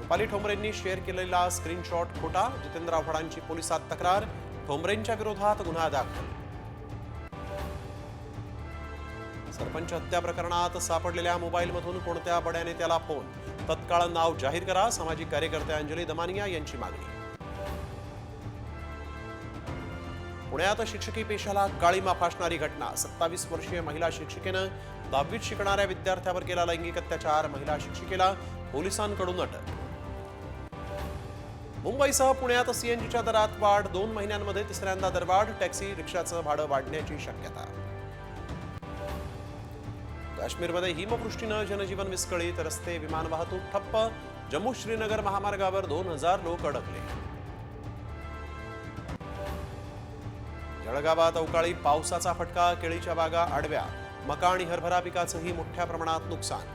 Rupali ठोंबरेंनी share केलेला screenshot खोटा, जितेंद्र आव्हाडांची पोलिसात तक्रार, ठोंबरेंच्या विरोधात गुन्हा दाखल. सरपंच हत्या प्रकरणात सापडलेल्या मोबाईलमधून कोणत्या बड्या नेत्याला फोन, तत्काळ नाव जाहीर करा, सामाजिक कार्यकर्ते अंजली दमानिया यांची मागणी. पुण्यात शिक्षकी पेशाला काळीमा फासणारी घटना. 27 वर्षीय महिला शिक्षिकेनं 10वीत शिकणाऱ्या विद्यार्थ्यावर केला लैंगिक अत्याचार, महिला शिक्षिकेला पोलिसांकडून अटक. मुंबईसह पुण्यात सीएनजीच्या दरात वाढ, 2 महिन्यांमध्ये तिसऱ्यांदा दरवाढ, टॅक्सी रिक्षाचं भाडं वाढण्याची शक्यता. काश्मीरमध्ये हिमवृष्टीनं जनजीवन विस्कळीत, रस्ते विमान वाहतूक ठप्प, जम्मू श्रीनगर महामार्गावर 2000 लोक अडकले. जळगावात अवकाळी पावसाचा फटका, केळीच्या बागा आडव्या, मका आणि हरभरा पिकाचंही मोठ्या प्रमाणात नुकसान.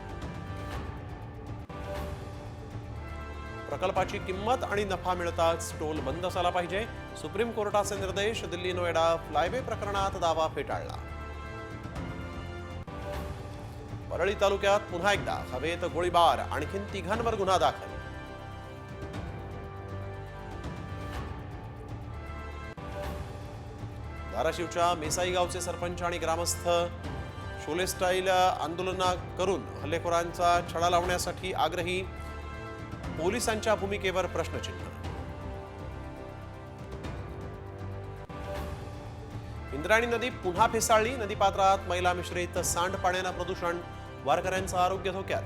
प्रकल्पाची किंमत आणि नफा मिळताच टोल बंद झाला पाहिजे, सुप्रीम कोर्टाचे निर्देश. दिल्ली नोएडा फ्लायवे प्रकरणात दावा फेटाळला. परळी तालुक्यात पुन्हा एकदा हवेत गोळीबार, आणखीन 3घांवर गुन्हा दाखल. धाराशिवच्या मेसाई गावचे सरपंच आणि ग्रामस्थ शोले स्टाईल आंदोलन करून हल्लेखोरांचा छडा लावण्यासाठी आग्रही, पोलिसांच्या भूमिकेवर प्रश्नचिन्ह. इंद्रायणी नदी पुन्हा फेसाळली, नदीपात्रात मैला मिश्रित सांडपाण्यानं प्रदूषण, वारकऱ्यांचं आरोग्य धोक्यात.